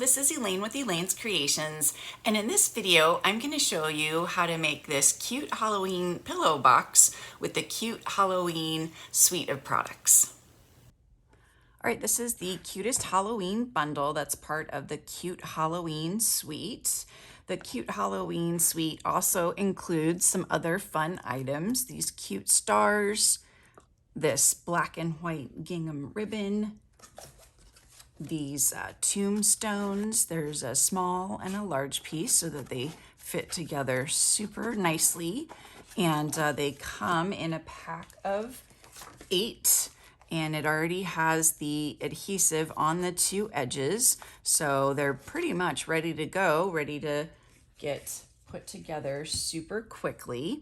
this is Elaine with Elaine's Creations, and in this video I'm going to show you how to make this cute Halloween pillow box with the cute Halloween suite of products. Alright, this is the cutest Halloween bundle that's part of the Cute Halloween Suite. The Cute Halloween Suite also includes some other fun items, these cute stars, this black and white gingham ribbon, these tombstones. There's a small and a large piece so that they fit together super nicely, and they come in a pack of 8, and it already has the adhesive on the 2 edges, so they're pretty much ready to go, ready to get put together super quickly.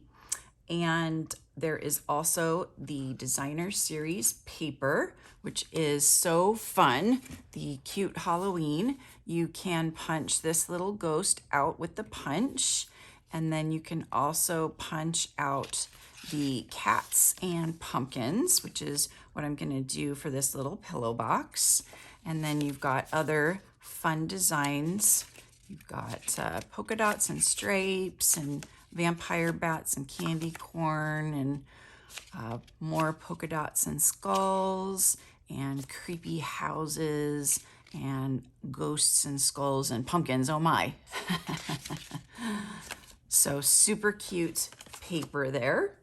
And there is also the designer series paper, which is so fun. The cute Halloween, you can punch this little ghost out with the punch, and then you can also punch out the cats and pumpkins, which is what I'm going to do for this little pillow box. And then you've got other fun designs. You've got polka dots and stripes and vampire bats and candy corn and more polka dots and skulls and creepy houses and ghosts and skulls and pumpkins. Oh my. So super cute paper there.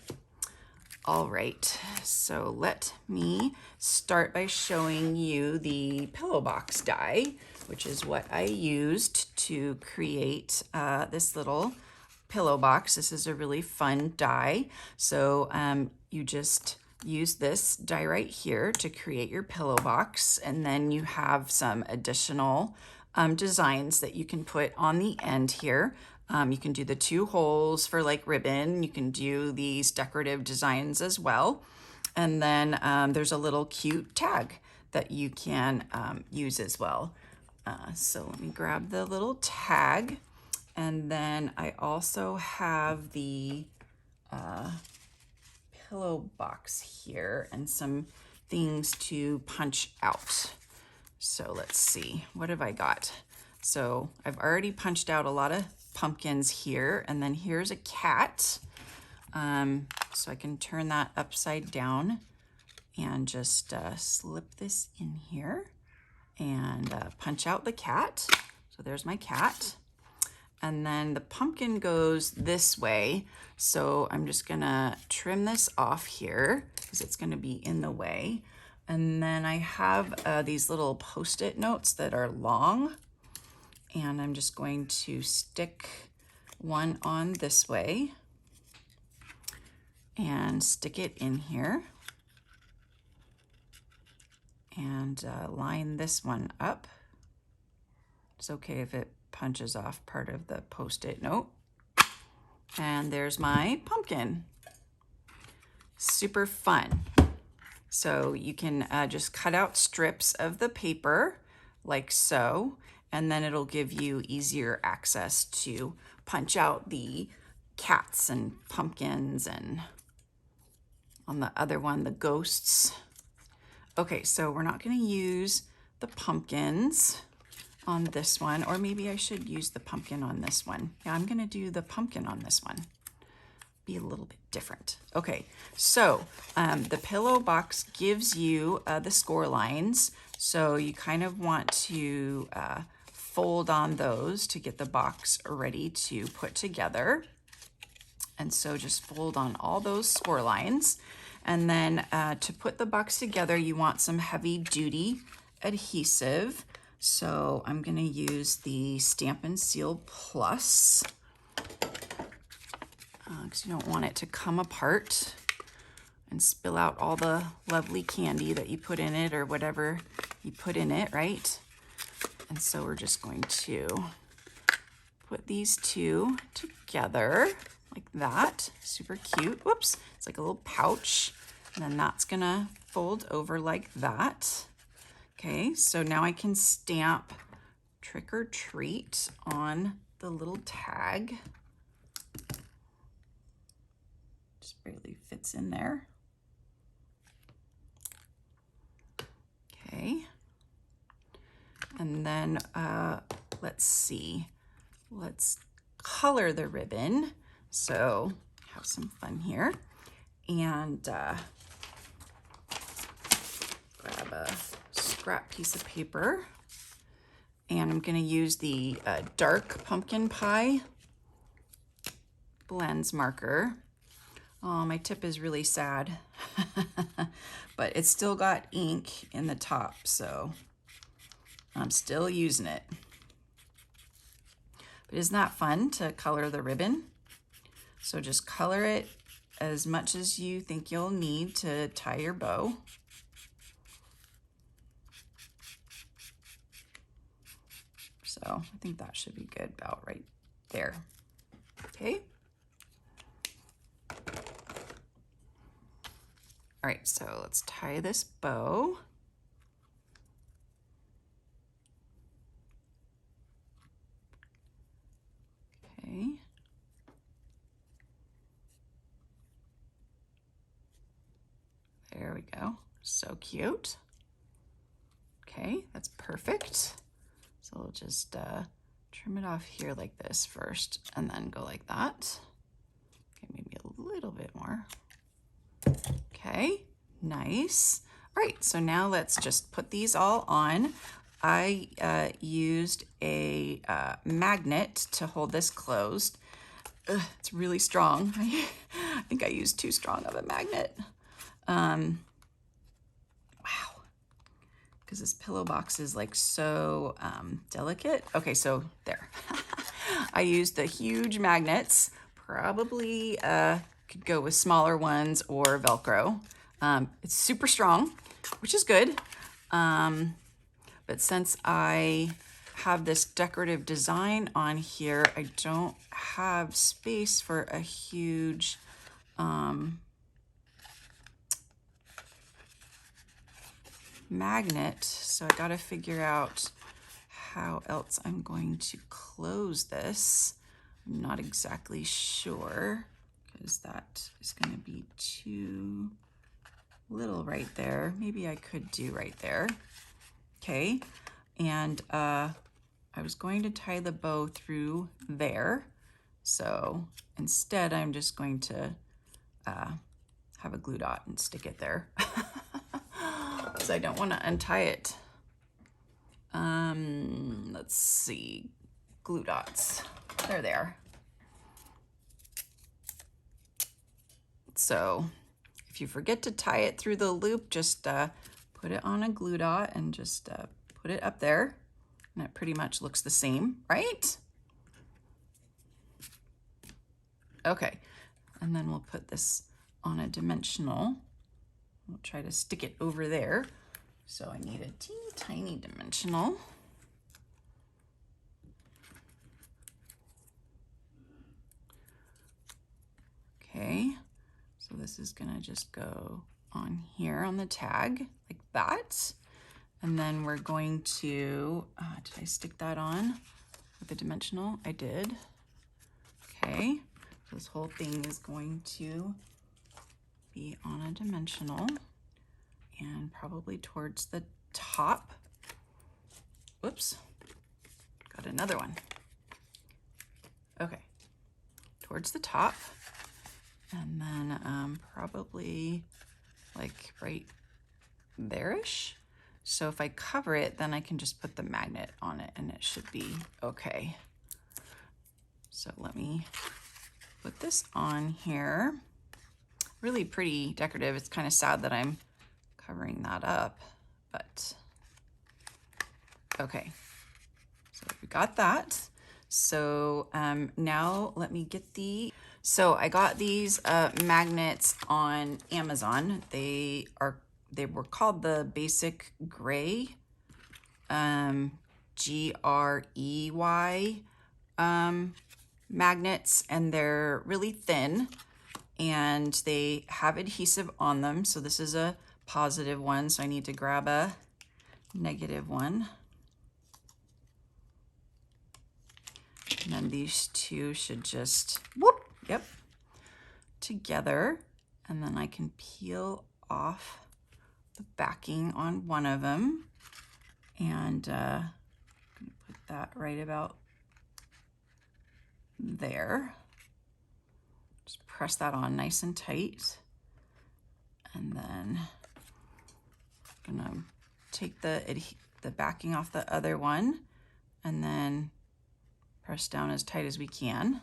All right, so let me start by showing you the pillow box die, which is what I used to create this little pillow box. This is a really fun die. So you just use this die right here to create your pillow box, and then you have some additional designs that you can put on the end here. You can do the 2 holes for like ribbon. You can do these decorative designs as well. And then there's a little cute tag that you can use as well. So let me grab the little tag. And then I also have the pillow box here and some things to punch out. So let's see, what have I got? So I've already punched out a lot of pumpkins here, and then here's a cat. So I can turn that upside down and just slip this in here and punch out the cat. So there's my cat. And then the pumpkin goes this way. So I'm just gonna trim this off here because it's gonna be in the way. And then I have these little Post-it notes that are long, and I'm just going to stick one on this way and stick it in here and line this one up. It's okay if it punches off part of the Post-it note. And there's my pumpkin. Super fun. So you can just cut out strips of the paper like so, and then it'll give you easier access to punch out the cats and pumpkins, and on the other one, the ghosts. Okay, so we're not going to use the pumpkins on this one, or maybe I should use the pumpkin on this one. Yeah, I'm going to do the pumpkin on this one. Be a little bit different. Okay, so the pillow box gives you the score lines, so you kind of want to fold on those to get the box ready to put together. And so just fold on all those score lines. And then to put the box together, you want some heavy duty adhesive. So I'm gonna use the Stampin' Seal Plus because you don't want it to come apart and spill out all the lovely candy that you put in it or whatever you put in it, right? And so we're just going to put these 2 together like that. Super cute. Whoops, it's like a little pouch. And then that's gonna fold over like that. Okay, so now I can stamp Trick or Treat on the little tag. Just barely fits in there. Okay. And then let's see, let's color the ribbon. So have some fun here. And grab a scrap piece of paper. And I'm gonna use the dark pumpkin pie blends marker. Oh, my tip is really sad, but it's still got ink in the top, so I'm still using it. But isn't that fun to color the ribbon? So just color it as much as you think you'll need to tie your bow. So I think that should be good about right there. Okay. All right, so let's tie this bow. Okay. There we go. So cute. Okay, that's perfect. So we'll just trim it off here like this first and then go like that. Okay, maybe a little bit more. Okay, nice. All right, so now let's just put these all on. I used a magnet to hold this closed. Ugh, it's really strong. I think I used too strong of a magnet. Wow, because this pillow box is like so delicate. Okay, so there. I used the huge magnets. Probably could go with smaller ones or Velcro. It's super strong, which is good. But since I have this decorative design on here, I don't have space for a huge magnet. So I gotta figure out how else I'm going to close this. I'm not exactly sure because that is gonna be too little right there. Maybe I could do right there. Okay, and I was going to tie the bow through there. So instead I'm just going to have a glue dot and stick it there because I don't want to untie it. Let's see, glue dots, there they are. So if you forget to tie it through the loop, just put it on a glue dot and just put it up there, and it pretty much looks the same, right? Okay, and then we'll put this on a dimensional. We'll try to stick it over there. So I need a teeny tiny dimensional. Okay, so this is gonna just go on here on the tag like that. And then we're going to, did I stick that on with the dimensional? I did. Okay, so this whole thing is going to be on a dimensional and probably towards the top. Whoops, got another one. Okay, towards the top. And then probably like right there-ish. So if I cover it, then I can just put the magnet on it and it should be okay. So let me put this on here. Really pretty decorative. It's kind of sad that I'm covering that up, but okay. So we got that. So now let me get so I got these magnets on Amazon. They were called the Basic Gray, G-R-E-Y magnets, and they're really thin and they have adhesive on them. So this is a positive one, so I need to grab a negative one. And then these two should just, whoop, yep, together. And then I can peel off the backing on one of them. And Put that right about there. Just press that on nice and tight. And then I'm gonna take the backing off the other one and then press down as tight as we can.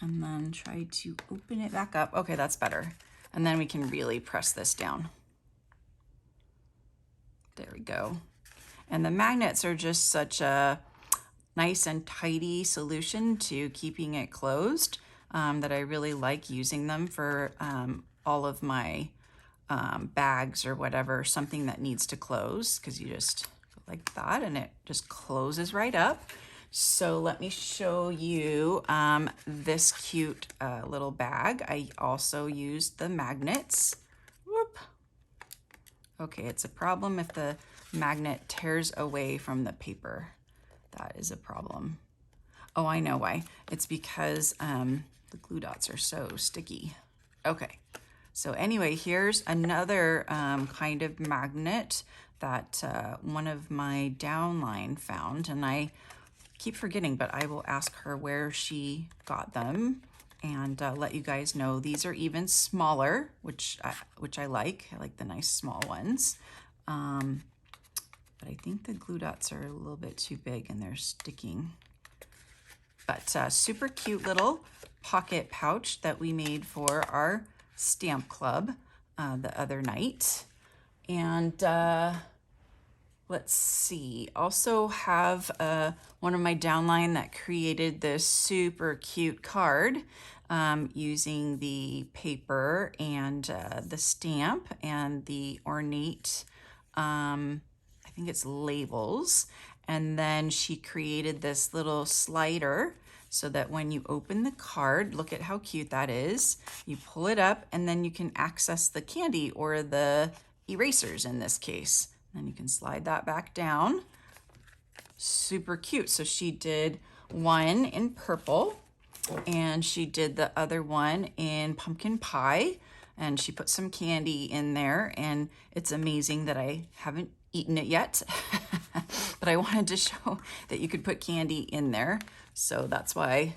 And then try to open it back up. Okay, that's better. And then we can really press this down. There we go. And the magnets are just such a nice and tidy solution to keeping it closed that I really like using them for all of my bags or whatever, something that needs to close, because you just go like that and it just closes right up. So let me show you this cute little bag. I also used the magnets. Whoop. Okay, it's a problem if the magnet tears away from the paper. That is a problem. Oh, I know why. It's because the glue dots are so sticky. Okay, so anyway, here's another kind of magnet that one of my downline found, and I keep forgetting, but I will ask her where she got them and let you guys know. These are even smaller, which I like. I like the nice small ones. But I think the glue dots are a little bit too big and they're sticking. But super cute little pocket pouch that we made for our stamp club the other night. And let's see, also have one of my downline that created this super cute card using the paper and the stamp and the ornate, I think it's labels. And then she created this little slider so that when you open the card, look at how cute that is. You pull it up and then you can access the candy or the erasers in this case. Then you can slide that back down. Super cute. So she did one in purple and she did the other one in pumpkin pie, and she put some candy in there, and it's amazing that I haven't eaten it yet, but I wanted to show that you could put candy in there. So that's why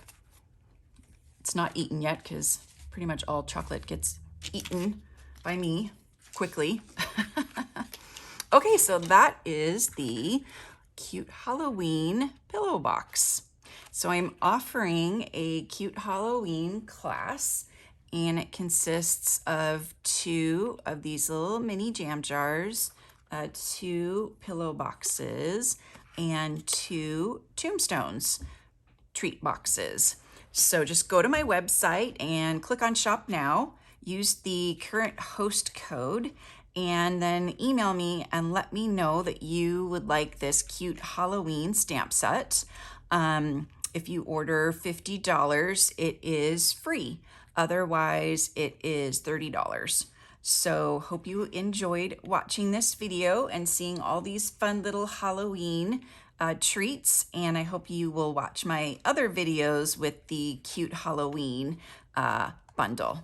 it's not eaten yet, because pretty much all chocolate gets eaten by me quickly. Okay, so that is the cute Halloween pillow box. So I'm offering a cute Halloween class, and it consists of 2 of these little mini jam jars, 2 pillow boxes, and 2 tombstones treat boxes. So just go to my website and click on Shop Now, use the current host code, and then email me and let me know that you would like this cute Halloween stamp set. If you order $50, it is free. Otherwise, it is $30. So hope you enjoyed watching this video and seeing all these fun little Halloween treats. And I hope you will watch my other videos with the cute Halloween bundle.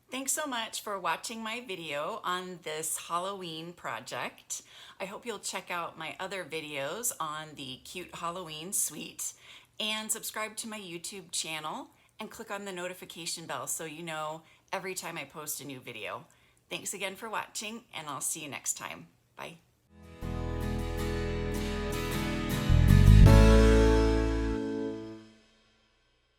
Thanks so much for watching my video on this Halloween project. I hope you'll check out my other videos on the cute Halloween suite, and subscribe to my YouTube channel and click on the notification bell so you know every time I post a new video. Thanks again for watching, and I'll see you next time. Bye.